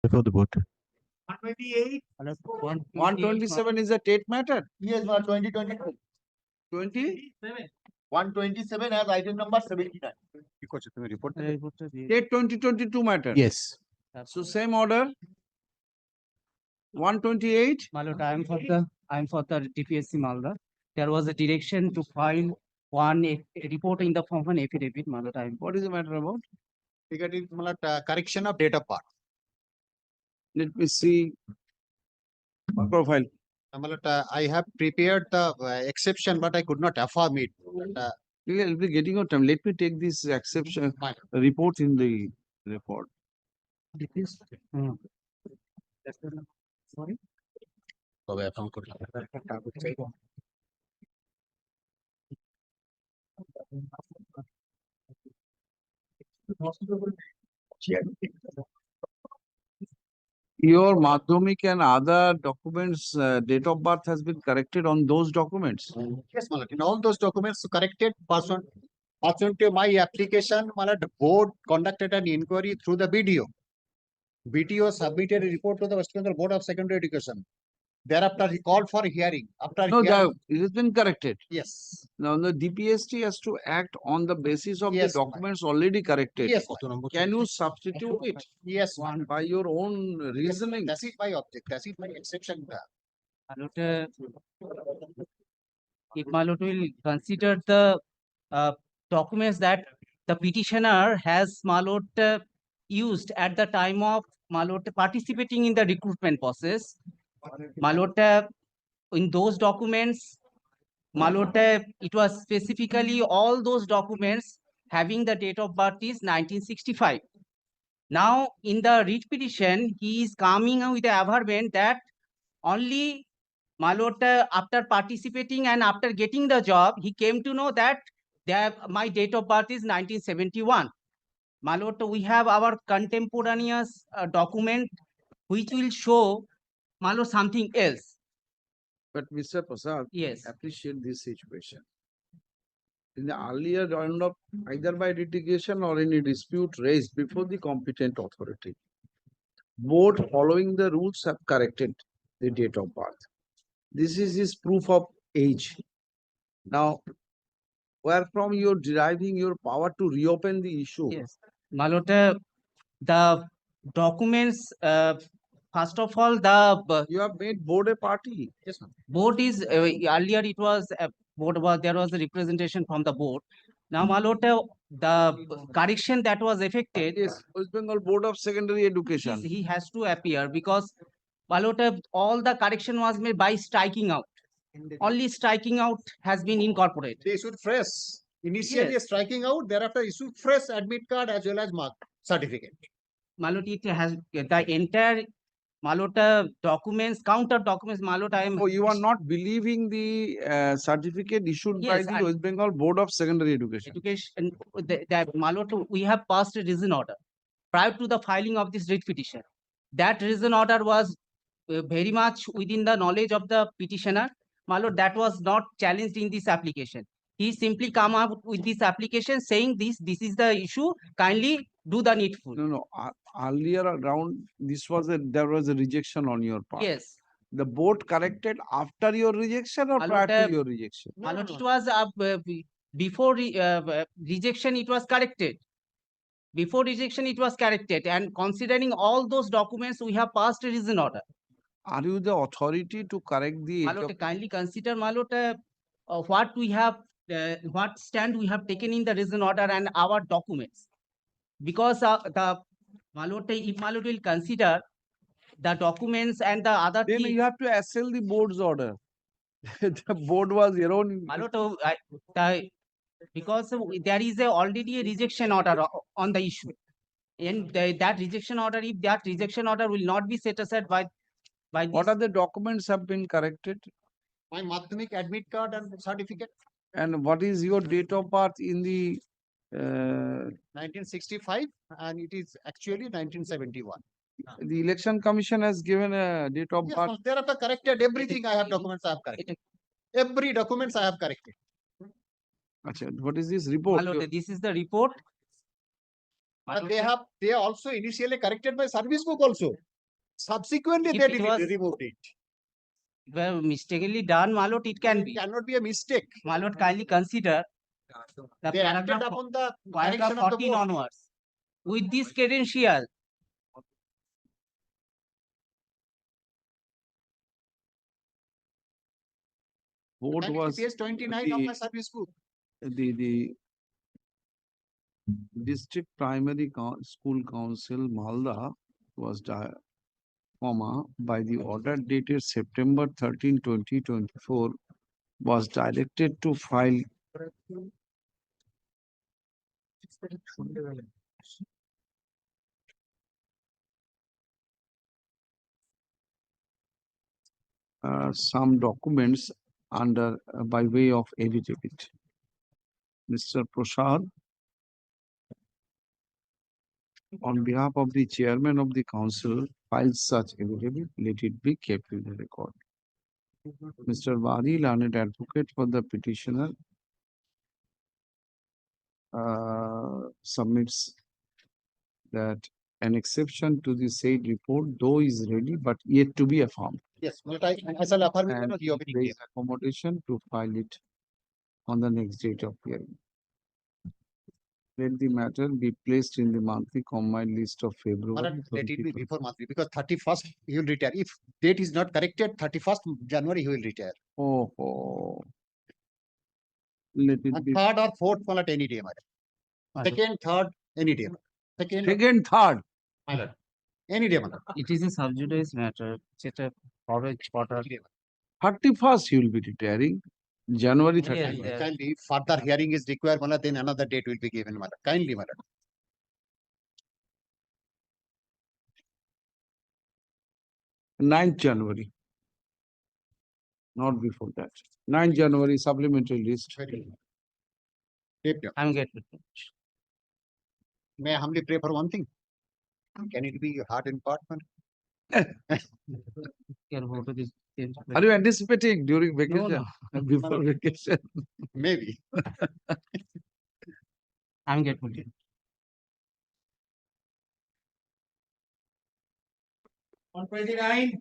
Before the vote. 128. 127 is a Tate matter. Yes, 2022. 20? 127 has item number 79. Tate 2022 matter. Yes. So same order. 128. Malot, I am for the TPSC Malda. There was a direction to file a report in the form of an affidavit. Malot, I am. What is the matter about? Regarding correction of date of birth. Let me see. Profile. I have prepared the exception, but I could not affirm it. You'll be getting your time. Let me take this exception report in the report. Sorry. Your Madhyamik and other documents, date of birth has been corrected on those documents. Yes, Malad. In all those documents corrected pursuant to my application, Malad, the board conducted an inquiry through the BDO. BDO submitted a report to the West Bengal Board of Secondary Education. Thereafter, he called for hearing. After No, hearing, it has been corrected. yes. Now the DPST has to act on the basis of Yes, the documents already corrected. Yes, Can you substitute it yes, by your own reasoning? That is my object. That is my exception. Malot, if Malot will consider the documents that the petitioner has Malot used at the time of Malot participating in the recruitment process, Malot in those documents, Malot it was specifically all those documents having the date of birth is 1965. Now in the writ petition, he is coming with the averment that only Malot, after participating and after getting the job, he came to know that my date of birth is 1971. Malot, we have our contemporaneous document which will show Malot something else. But Mr. Prasad, Yes. appreciate this situation. In the earlier round of either by litigation or any dispute raised before the competent authority, board following the rules have corrected the date of birth. This is his proof of age. Now, where from you're deriving your power to reopen the issue? Yes. Malot, the documents, first of all, the You have made board a party. Yes, ma'am. board is earlier it was board was there was a representation from the board. Now Malot, the correction that was effected, Yes, West Bengal Board of Secondary Education. he has to appear because Malot, all the correction was made by striking out. Only striking out has been incorporated. They issued fresh. Initially Yes. striking out, thereafter issued fresh admit card as well as mark certificate. Malot, it has the entire Malot documents, counter documents. Malot, I am. Oh, you are not believing the certificate issued by Yes, the West Bengal Board of Secondary Education. Education, that Malot, we have passed a reason order prior to the filing of this writ petition. That reason order was very much within the knowledge of the petitioner. Malot, that was not challenged in this application. He simply come up with this application saying this is the issue. Kindly do the needful. No. Earlier around, there was a rejection on your part. Yes. The board corrected after your rejection or prior to your rejection? Malot, it was before rejection, it was corrected. Before rejection, it was corrected. And considering all those documents, we have passed a reason order. Are you the authority to correct the? Malot, kindly consider, Malot, what we have, what stand we have taken in the reason order and our documents. Because the Malot, if Malot will consider the documents and the other Then things, you have to assail the board's order. The board was erroneous. Malot, because there is already a rejection order on the issue. And that rejection order, if that rejection order will not be set aside by What are the documents have been corrected? My Madhyamik admit card and certificate. And what is your date of birth in the 1965 and it is actually 1971. the election commission has given a date of Yes, birth? ma'am. Thereafter corrected everything. I have documents I have corrected. Every documents I have corrected. Achha, what is this report? Malot, this is the report. And they also initially corrected my service book also. Subsequently, If they it was- removed it. Well, mistakenly done, my lord, it can It be. cannot be a mistake. My lord, kindly consider the They acted paragraph, upon the paragraph direction of the 14 board. onwards. With this credential, Board Can it be was page 29 of the- my service book. the district primary school council Malda was by the order dated September 13, 2024 was directed to file some documents under by way of affidavit. Mr. Prasad, on behalf of the chairman of the council, files such affidavit, let it be kept in the record. Mr. Wadi, learned advocate for the petitioner, submits that an exception to the said report, though is ready but yet to be affirmed, Yes, but I shall affirm it, and you have been there given. is accommodation to file it on the next date of hearing. Let the matter be placed in the monthly combined list of February. Let it be 2020. before monthly, because 31st he will retire. If date is not corrected, 31st January he will retire. Oh. Let it And be third or fourth one at any day, madam. my lord. Second, third, any day. Second, second, third. my lord. Any day, madam. It is a sub judice matter. যেটা হবে কটার- 31st he will be retiring. January Yes, 31st. yes. Kindly, further hearing is required, madam, then another date will be given, madam. Kindly, madam. 9th January. Not before that. 9th January supplementary list. Very good. Take your- I'm getting. May I humbly pray for one thing? Can it be heart and part, madam? Can go to this. Are you anticipating during No, vacation? no, Before vacation? Maybe. I'm getting. 129.